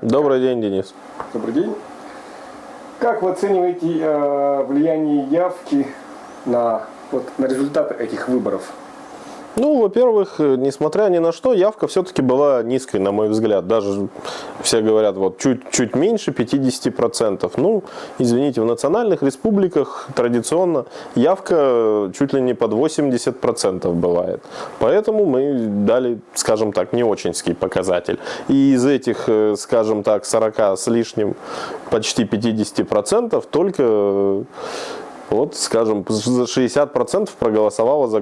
Добрый день, Денис. Добрый день. Как вы оцениваете влияние явки на результаты этих выборов? Ну, во-первых, несмотря ни на что, явка все-таки была низкой, на мой взгляд. Даже все говорят, вот чуть меньше 50%. Ну, извините, в национальных республиках традиционно явка чуть ли не под 80% бывает. Поэтому мы дали, скажем так, не ochенький показатель. И из этих, скажем так, 40 с лишним, почти 50% только... Вот, скажем, за 60% проголосовало за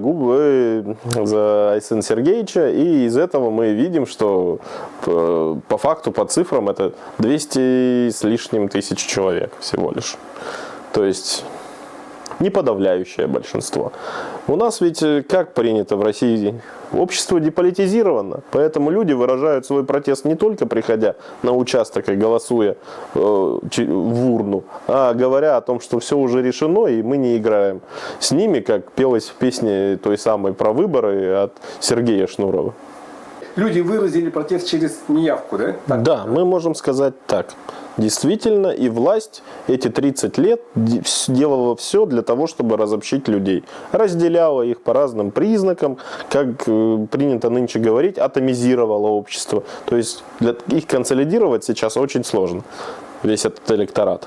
Айсена Сергеевича, и из этого мы видим, что по факту, по цифрам, это 200 с лишним тысяч человек всего лишь. То есть не подавляющее большинство. У нас ведь, как принято в России, общество деполитизировано, поэтому люди выражают свой протест не только приходя на участок и голосуя в урну, а говоря о том, что все уже решено и мы не играем с ними, как пелось в песне той самой про выборы от Сергея Шнурова. Люди выразили протест через неявку, да? Так? Да, мы можем сказать так. Действительно, и власть эти 30 лет делала все для того, чтобы разобщить людей. Разделяла их по разным признакам, как принято нынче говорить, атомизировала общество. То есть их консолидировать сейчас очень сложно, весь этот электорат.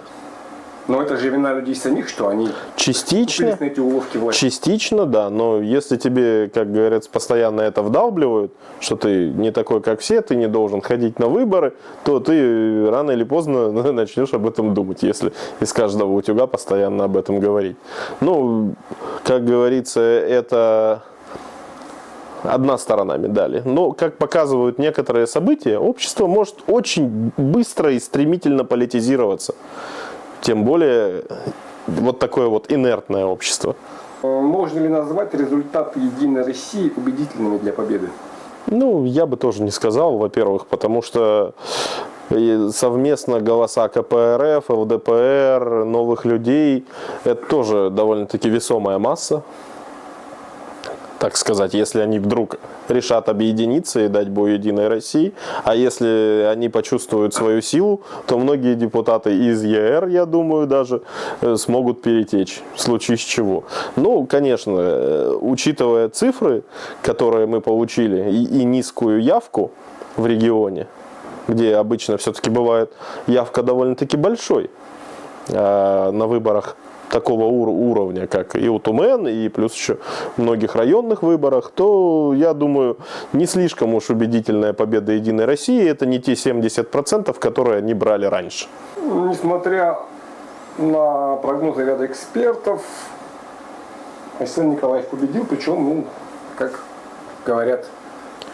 Но это же вина людей самих, что они частично, на эти уловки власти. Частично, да, но если тебе, как говорят, постоянно это вдалбливают, что ты не такой, как все, ты не должен ходить на выборы, то ты рано или поздно начнешь об этом думать, если из каждого утюга постоянно об этом говорить. Ну, как говорится, это... одна сторона медали. Но, как показывают некоторые события, общество может очень быстро и стремительно политизироваться. Тем более, вот такое вот инертное общество. Можно ли назвать результаты «Единой России» убедительными для победы? Ну, я бы тоже не сказал, во-первых, потому что совместно голоса КПРФ, ЛДПР, новых людей, это тоже довольно-таки весомая масса. Так сказать, если они вдруг решат объединиться и дать бой Единой России, а если они почувствуют свою силу, то многие депутаты из ЕР, я думаю, даже смогут перетечь, в случае с чего. Ну, конечно, учитывая цифры, которые мы получили, и низкую явку в регионе, где обычно все-таки бывает явка довольно-таки большой на выборах такого уровня, как и у Тумен, и плюс еще в многих районных выборах, то, я думаю, не слишком уж убедительная победа Единой России. Это не те 70%, которые они брали раньше. Несмотря на прогнозы ряда экспертов, Айсен Николаев победил, причем, ну, как говорят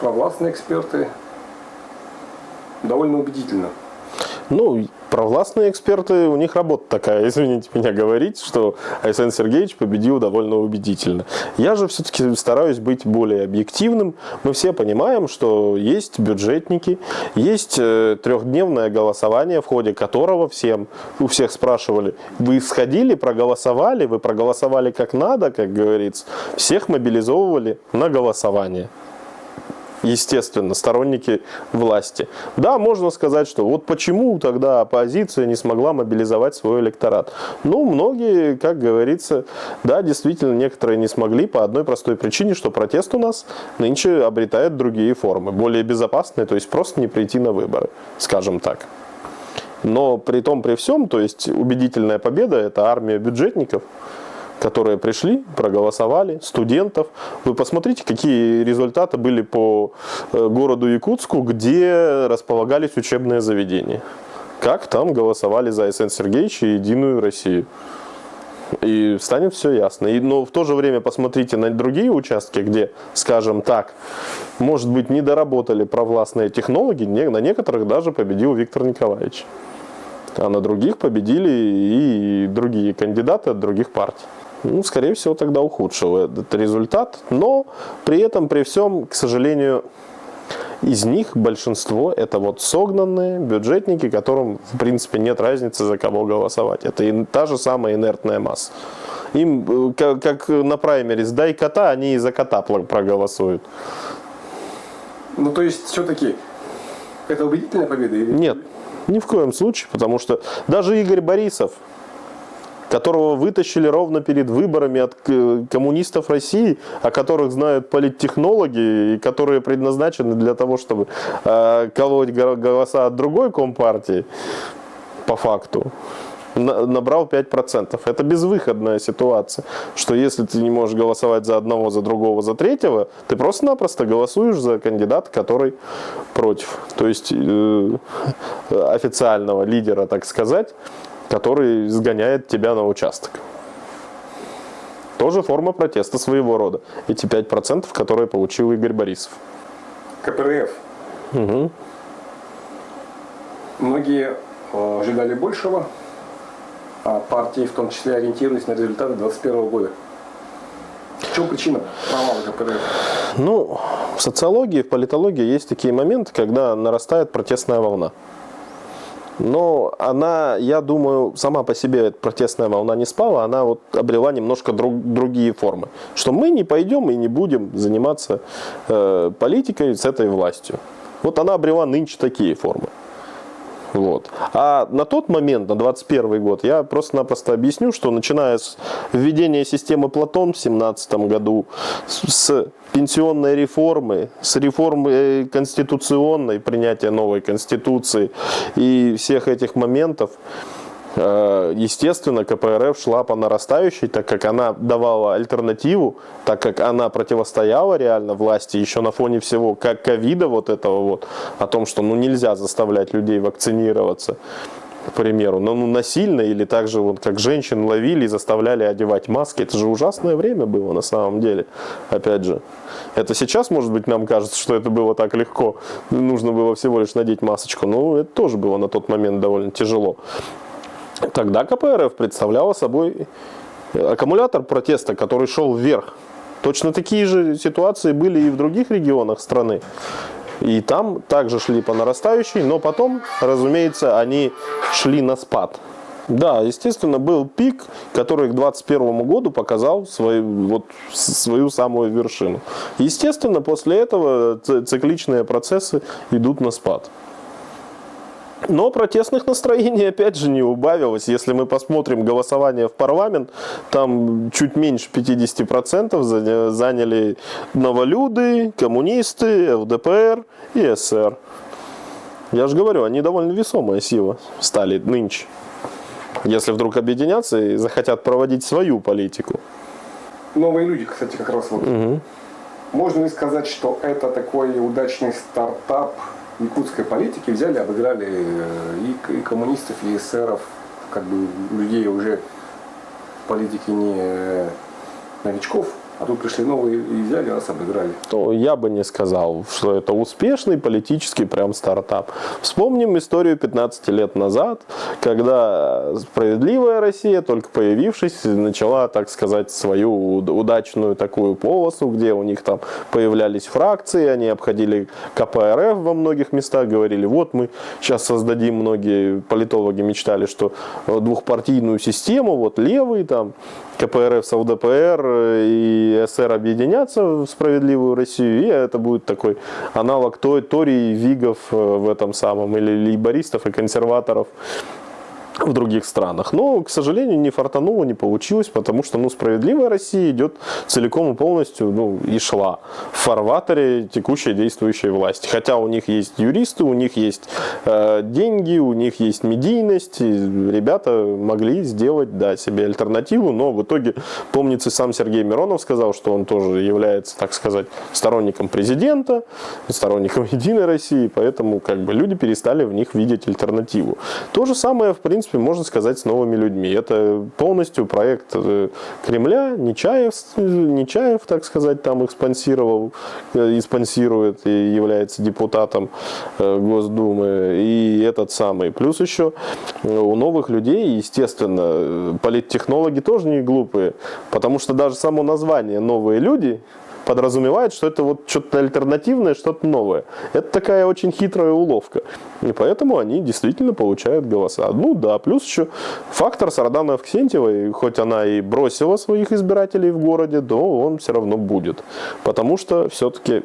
провластные эксперты, довольно убедительно. Ну, провластные эксперты, у них работа такая, извините меня, говорить, что Айсен Сергеевич победил довольно убедительно. Я же все-таки стараюсь быть более объективным. Мы все понимаем, что есть бюджетники, есть трехдневное голосование, в ходе которого у всех спрашивали, вы сходили, проголосовали, вы проголосовали как надо, как говорится. Всех мобилизовывали на голосование. Естественно, сторонники власти. Да, можно сказать, что вот почему тогда оппозиция не смогла мобилизовать свой электорат. Ну, многие, как говорится, да, действительно, некоторые не смогли по одной простой причине, что протест у нас нынче обретает другие формы, более безопасные, то есть просто не прийти на выборы, скажем так. Но при том, при всем, то есть убедительная победа – это армия бюджетников, которые пришли, проголосовали, студентов. Вы посмотрите, какие результаты были по городу Якутску, где располагались учебные заведения. Как там голосовали за Айсена Сергеевича и Единую Россию. И станет все ясно. Но в то же время посмотрите на другие участки, где, скажем так, может быть, не доработали провластные технологи, на некоторых даже победил Виктор Николаевич. А на других победили и другие кандидаты от других партий. Ну, скорее всего, тогда ухудшил этот результат. Но при этом, при всем, к сожалению, из них большинство это вот согнанные бюджетники, которым, в принципе, нет разницы, за кого голосовать. Это и та же самая инертная масса. Им, как на праймерис, дай кота, они и за кота проголосуют. Ну, то есть, все-таки Это убедительная победа? Или... Нет, ни в коем случае, потому что даже Игорь Борисов, которого вытащили ровно перед выборами от коммунистов России, о которых знают политтехнологи, и которые предназначены для того, чтобы колоть голоса от другой компартии, по факту, набрал 5%. Это безвыходная ситуация, что если ты не можешь голосовать за одного, за другого, за третьего, ты просто-напросто голосуешь за кандидата, который против. То есть официального лидера, так сказать, который сгоняет тебя на участок. Тоже форма протеста своего рода. Эти 5%, которые получил Игорь Борисов. КПРФ. Угу. Многие ожидали большего, а партии в том числе ориентировались на результаты 2021 года. В чем причина провала КПРФ? Ну, в социологии, в политологии есть такие моменты, когда нарастает протестная волна. Но она, я думаю, сама по себе эта протестная волна не спала, она вот обрела немножко другие формы. Что мы не пойдем и не будем заниматься политикой с этой властью. Вот она обрела нынче такие формы. Вот. А на тот момент, на 2021 год, я просто-напросто объясню, что начиная с введения системы Платон в 2017 году, с пенсионной реформы, с реформы конституционной, принятия новой конституции и всех этих моментов, естественно, КПРФ шла по нарастающей, так как она давала альтернативу, так как она противостояла реально власти еще на фоне всего, как ковида вот этого вот, о том, что ну, нельзя заставлять людей вакцинироваться, к примеру, но ну, насильно или так же, вот, как женщин ловили и заставляли одевать маски. Это же ужасное время было на самом деле, опять же. Это сейчас, может быть, нам кажется, что это было так легко, нужно было всего лишь надеть масочку, но это тоже было на тот момент довольно тяжело. Тогда КПРФ представляла собой аккумулятор протеста, который шел вверх. Точно такие же ситуации были и в других регионах страны. И там также шли по нарастающей, но потом, разумеется, они шли на спад. Да, естественно, был пик, который к 2021 году показал свою самую вершину. Естественно, после этого цикличные процессы идут на спад. Но протестных настроений опять же не убавилось. Если мы посмотрим голосование в парламент, там чуть меньше 50% заняли новолюды, коммунисты, ЛДПР и СР. Я же говорю, они довольно весомая сила стали нынче. Если вдруг объединятся и захотят проводить свою политику. Новые люди, кстати, как раз вот. Угу. Можно ли сказать, что это такой удачный стартап якутской политики, взяли, обыграли и коммунистов, и эсеров, как бы людей уже в политике не новичков, а тут пришли новые и взяли, нас обыграли. То я бы не сказал, что это успешный политический прям стартап. Вспомним историю 15 лет назад, когда «Справедливая Россия», только появившись, начала, так сказать, свою удачную такую полосу, где у них там появлялись фракции, они обходили КПРФ во многих местах, говорили, вот мы сейчас создадим, многие политологи мечтали, что двухпартийную систему, вот левый там, КПРФ с ЛДПР и СР объединятся в «Справедливую Россию», и это будет такой аналог Тори и Вигов в этом самом, или лейбористов и консерваторов в других странах. Но, к сожалению, не фартануло, не получилось, потому что «Справедливая Россия» идет целиком и полностью, и шла в фарватере текущей действующей власти. Хотя у них есть юристы, у них есть деньги, у них есть медийность, и ребята могли сделать, да, себе альтернативу, но в итоге, помнится, сам Сергей Миронов сказал, что он тоже является, так сказать, сторонником президента, сторонником Единой России, поэтому как бы люди перестали в них видеть альтернативу. То же самое, в принципе, можно сказать с новыми людьми. Это полностью проект Кремля, Нечаев, так сказать, там их спонсировал, и спонсирует, и является депутатом Госдумы, и этот самый. Плюс еще у новых людей, естественно, политтехнологи тоже не глупые, потому что даже само название «Новые люди» подразумевает, что это вот что-то альтернативное, что-то новое. Это такая очень хитрая уловка. И поэтому они действительно получают голоса. Ну да, плюс еще фактор Сарданова Ксентьевой, хоть она и бросила своих избирателей в городе, но он все равно будет. Потому что все-таки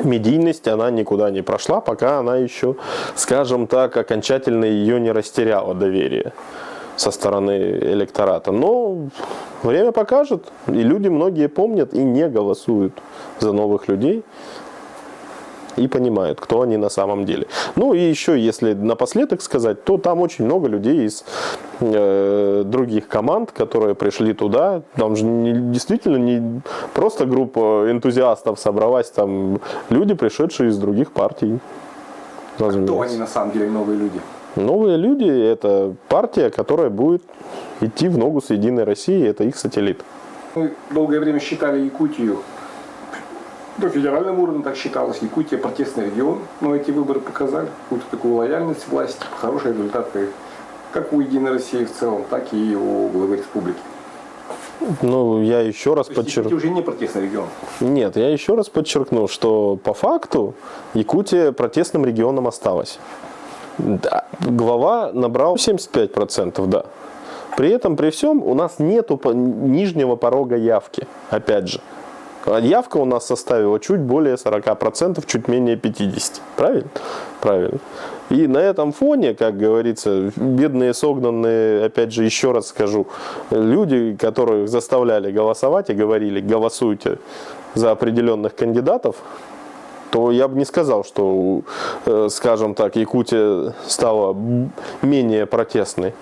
медийность, она никуда не прошла, пока она еще, скажем так, окончательно ее не растеряла доверие со стороны электората. Но время покажет, и люди многие помнят и не голосуют за новых людей. И понимают, кто они на самом деле. Ну и еще, если напоследок сказать, то там очень много людей из других команд, которые пришли туда. Там же действительно не просто группа энтузиастов собралась, там люди, пришедшие из других партий. Разумеется. Кто они на самом деле, новые люди? Новые люди – это партия, которая будет идти в ногу с Единой Россией, это их сателлит. Мы долгое время считали Якутию, до федерального уровня так считалось, Якутия протестный регион, но эти выборы показали какую-то такую лояльность власти, хорошие результаты как у Единой России в целом, так и у главы республики. Ну, я еще раз подчеркну. Якутия уже не протестный регион. Нет, я еще раз подчеркну, что по факту Якутия протестным регионом осталась. Да, глава набрал 75%, да. При этом, при всем, у нас нету нижнего порога явки, опять же. Явка у нас составила чуть более 40%, чуть менее 50%. Правильно? Правильно. И на этом фоне, как говорится, бедные согнанные, опять же, еще раз скажу, люди, которых заставляли голосовать и говорили, голосуйте за определенных кандидатов, то я бы не сказал, что, скажем так, Якутия стала менее протестной.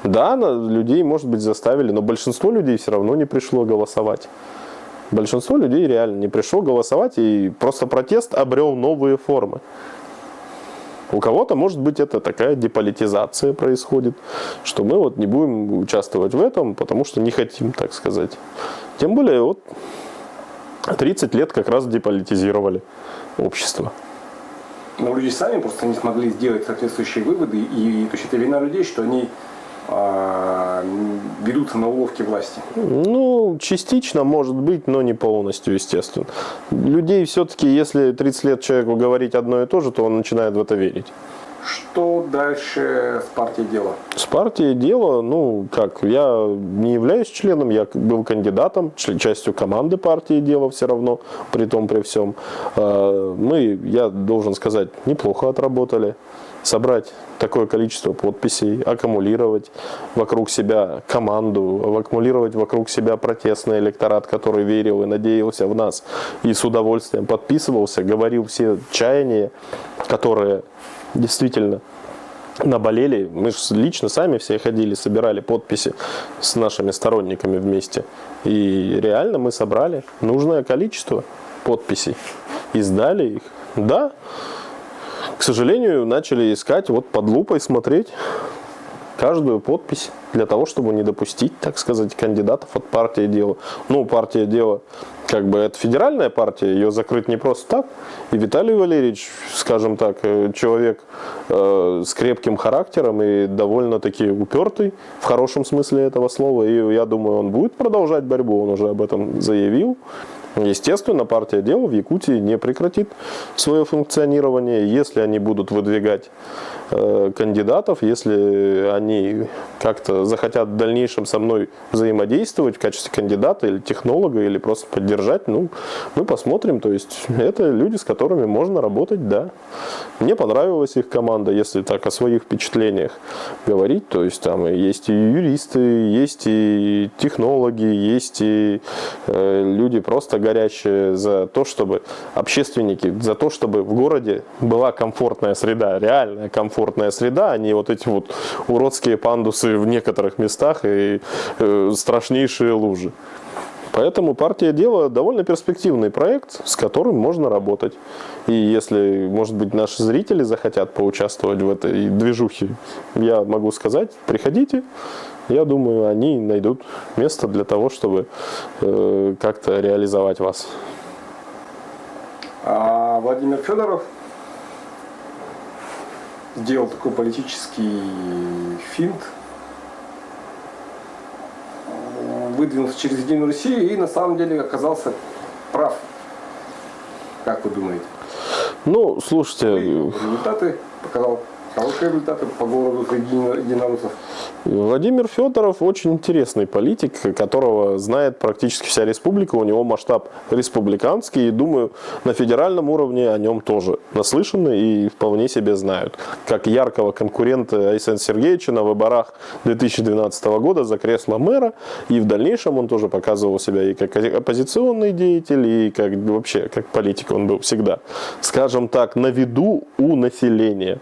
Да, людей, может быть, заставили, но большинство людей все равно не пришло голосовать. Большинство людей реально не пришло голосовать, и просто протест обрел новые формы. У кого-то, может быть, это такая деполитизация происходит, что мы вот не будем участвовать в этом, потому что не хотим, так сказать. Тем более, вот 30 лет как раз деполитизировали общество. Но люди сами просто не смогли сделать соответствующие выводы, и то есть это вина людей, что они ведутся на уловки власти. Ну, частично может быть, но не полностью, естественно. Людей все-таки, если 30 лет человеку говорить одно и то же, то он начинает в это верить. Что дальше с партией «Дело»? С партией «Дело», ну, как, я не являюсь членом, я был кандидатом, частью команды партии «Дело» все равно, при том, при всем. Мы, я должен сказать, неплохо отработали. Собрать такое количество подписей, аккумулировать вокруг себя команду, аккумулировать вокруг себя протестный электорат, который верил и надеялся в нас и с удовольствием подписывался, говорил все чаяния, которые действительно наболели. Мы же лично сами все ходили, собирали подписи с нашими сторонниками вместе. И реально мы собрали нужное количество подписей и сдали их. Да, к сожалению, начали искать, вот под лупой смотреть каждую подпись для того, чтобы не допустить, так сказать, кандидатов от партии «Дело». Ну, партия «Дело», как бы, это федеральная партия, ее закрыть не просто так. И Виталий Валерьевич, скажем так, человек с крепким характером и довольно-таки упертый, в хорошем смысле этого слова. И я думаю, он будет продолжать борьбу, он уже об этом заявил. Естественно, партия «Дело» в Якутии не прекратит свое функционирование, если они будут выдвигать кандидатов, если они как-то захотят в дальнейшем со мной взаимодействовать в качестве кандидата или технолога, или просто поддержать, ну, мы посмотрим. То есть это люди, с которыми можно работать, да. Мне понравилась их команда, если так о своих впечатлениях говорить. То есть там есть и юристы, есть и технологи, есть и люди просто горящие за то, чтобы общественники, за то, чтобы в городе была комфортная среда, реальная комфортная среда, а не вот эти вот уродские пандусы в некоторых местах и страшнейшие лужи. Поэтому партия «Дело» довольно перспективный проект, с которым можно работать. И если, может быть, наши зрители захотят поучаствовать в этой движухе, я могу сказать, приходите. Я думаю, они найдут место для того, чтобы как-то реализовать вас. А Владимир Федоров сделал такой политический финт, выдвинулся через Единую Россию и на самом деле оказался прав. Как вы думаете? Ну, слушайте... Результаты показал Хорошие результаты по городу среди единороссов. Владимир Федоров очень интересный политик, которого знает практически вся республика. У него масштаб республиканский, и, думаю, на федеральном уровне о нем тоже наслышаны и вполне себе знают. Как яркого конкурента Айсена Сергеевича на выборах 2012 года за кресло мэра, и в дальнейшем он тоже показывал себя и как оппозиционный деятель, и как вообще как политик он был всегда, скажем так, на виду у населения.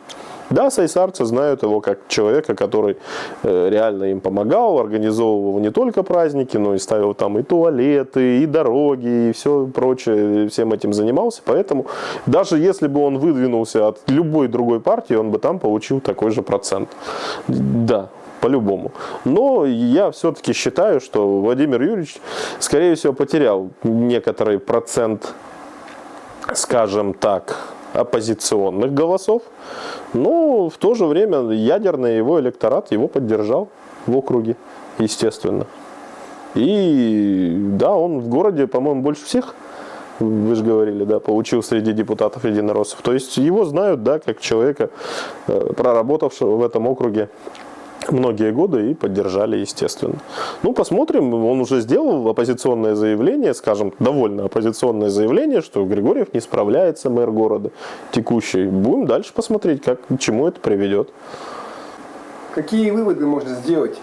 Да, сайсарцы знают его как человека, который реально им помогал, организовывал не только праздники, но и ставил там и туалеты, и дороги, и все прочее, всем этим занимался. Поэтому даже если бы он выдвинулся от любой другой партии, он бы там получил такой же процент. Да. По-любому. Но я все-таки считаю, что Владимир Юрьевич, скорее всего, потерял некоторый процент, скажем так, оппозиционных голосов, но в то же время ядерный его электорат его поддержал в округе, естественно. И да, он в городе, по-моему, больше всех, вы же говорили, да, получил среди депутатов единороссов. То есть его знают, да, как человека, проработавшего в этом округе многие годы, и поддержали, естественно. Ну, посмотрим. Он уже сделал оппозиционное заявление, скажем, довольно оппозиционное заявление, что Григорьев не справляется, мэр города текущий. Будем дальше посмотреть, к чему это приведет. Какие выводы можно сделать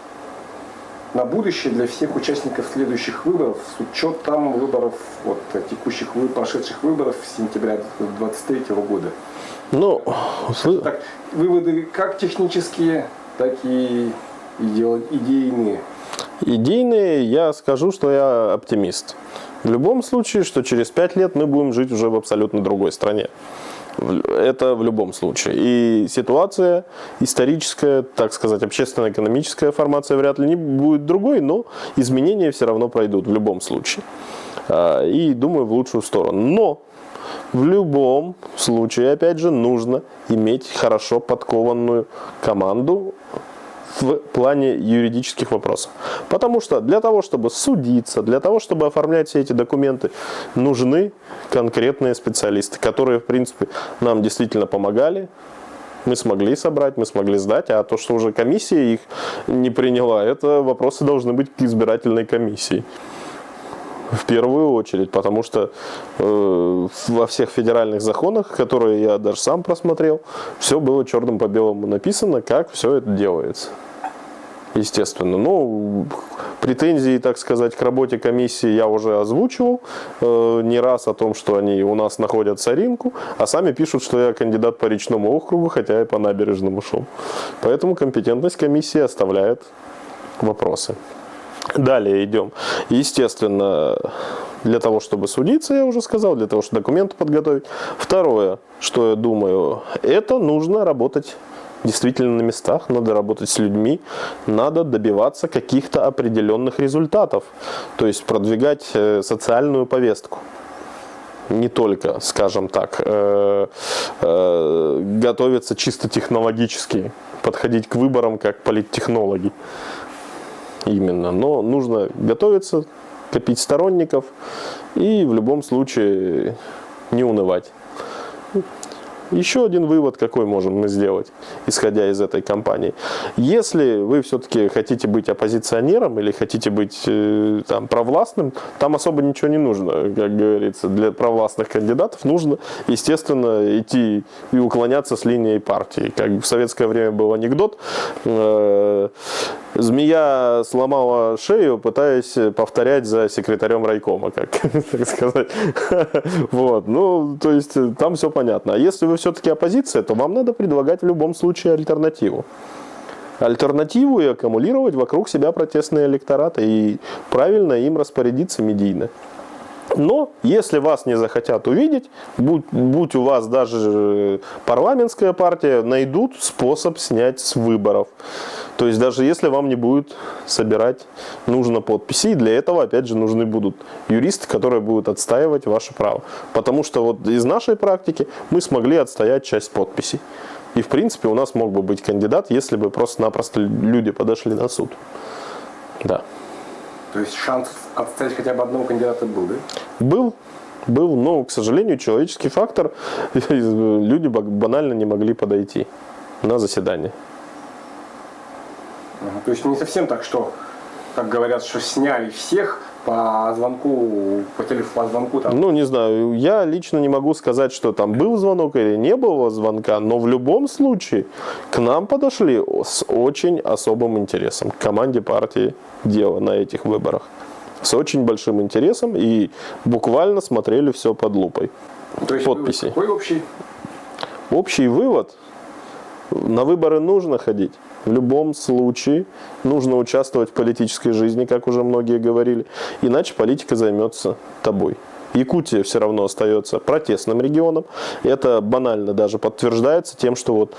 на будущее для всех участников следующих выборов с учетом выборов, вот, текущих, прошедших выборов сентября 2023 года? Ну, так, выводы как технические, так и идейные. Идейные, я скажу, что я оптимист. В любом случае, что через 5 лет мы будем жить уже в абсолютно другой стране. Это в любом случае. И ситуация историческая, так сказать, общественно-экономическая формация вряд ли не будет другой, но изменения все равно пройдут в любом случае. И думаю, в лучшую сторону. Но в любом случае, опять же, нужно иметь хорошо подкованную команду в плане юридических вопросов. Потому что для того, чтобы судиться, для того, чтобы оформлять все эти документы, нужны конкретные специалисты, которые, в принципе, нам действительно помогали. Мы смогли собрать, мы смогли сдать, а то, что уже комиссия их не приняла, это вопросы должны быть к избирательной комиссии. В первую очередь, потому что во всех федеральных законах, которые я даже сам просмотрел, все было черным по белому написано, как все это делается. Естественно. Но претензии, так сказать, к работе комиссии я уже озвучивал не раз о том, что они у нас находят соринку, а сами пишут, что я кандидат по речному округу, хотя и по набережному шел. Поэтому компетентность комиссии оставляет вопросы. Далее идем. Естественно, для того, чтобы судиться, я уже сказал, для того, чтобы документы подготовить. Второе, что я думаю, это нужно работать действительно на местах, надо работать с людьми, надо добиваться каких-то определенных результатов, то есть продвигать социальную повестку. Не только, скажем так, готовиться чисто технологически, подходить к выборам как политтехнологи. Именно. Но нужно готовиться, копить сторонников и в любом случае не унывать. Еще один вывод, какой можем мы сделать, исходя из этой кампании. Если вы все-таки хотите быть оппозиционером или хотите быть там, провластным, там особо ничего не нужно, как говорится. Для провластных кандидатов нужно, естественно, идти и уклоняться с линией партии. Как в советское время был анекдот. Змея сломала шею, пытаясь повторять за секретарем райкома, как так сказать. Вот. Ну, то есть там все понятно. А если вы все-таки оппозиция, то вам надо предлагать в любом случае альтернативу. Альтернативу и аккумулировать вокруг себя протестные электораты и правильно им распорядиться медийно. Но если вас не захотят увидеть, будь у вас даже парламентская партия, найдут способ снять с выборов. То есть даже если вам не будет собирать нужно подписи, для этого опять же нужны будут юристы, которые будут отстаивать ваше право. Потому что вот из нашей практики мы смогли отстоять часть подписей. И в принципе у нас мог бы быть кандидат, если бы просто-напросто люди подошли на суд. Да. То есть шанс отстоять хотя бы одного кандидата был, да? Был, но, к сожалению, человеческий фактор, люди банально не могли подойти. на заседании. То есть не совсем так, что, как говорят, что сняли всех по звонку, по телефону там. Ну, не знаю, я лично не могу сказать, что там был звонок или не было звонка, но в любом случае к нам подошли с очень особым интересом, к команде партии «Дело» на этих выборах. С очень большим интересом и буквально смотрели все под лупой. То есть подписи. Какой общий? Общий вывод: на выборы нужно ходить. В любом случае нужно участвовать в политической жизни, как уже многие говорили, иначе политика займется тобой. Якутия все равно остается протестным регионом. Это банально даже подтверждается тем, что вот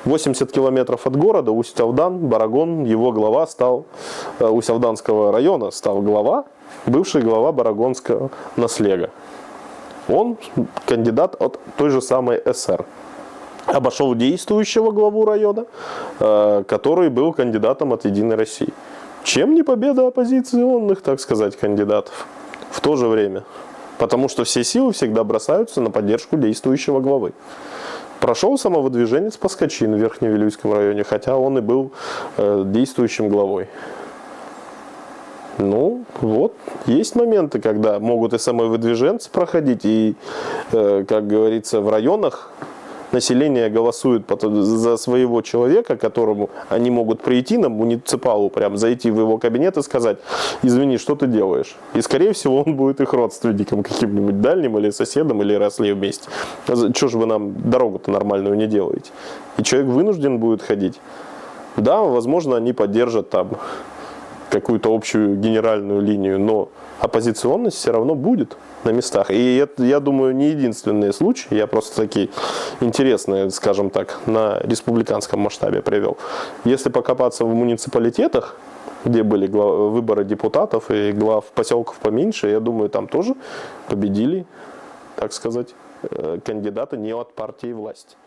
80 километров от города Усть-Авдан, Барагон, его глава стал, Усть-Авданского района стал глава, бывший глава Барагонского наслега. Он кандидат от той же самой СР. Обошел действующего главу района, который был кандидатом от «Единой России». Чем не победа оппозиционных, так сказать, кандидатов в то же время? Потому что все силы всегда бросаются на поддержку действующего главы. Прошел самовыдвиженец Паскачин в Верхневилюйском районе, хотя он и был действующим главой. Ну, вот, есть моменты, когда могут и самовыдвиженцы проходить, и, как говорится, в районах население голосует за своего человека, к которому они могут прийти на муниципалу, прям зайти в его кабинет и сказать: извини, что ты делаешь? И, скорее всего, он будет их родственником каким-нибудь дальним или соседом, или росли вместе. Чего же вы нам дорогу-то нормальную не делаете? И человек вынужден будет ходить. Да, возможно, они поддержат там какую-то общую генеральную линию, но оппозиционность все равно будет на местах. И это, я думаю, не единственные случаи. Я просто такие интересные, скажем так, на республиканском масштабе привел. Если покопаться в муниципалитетах, где были выборы депутатов и глав поселков поменьше, я думаю, там тоже победили, так сказать, кандидаты не от партии власти.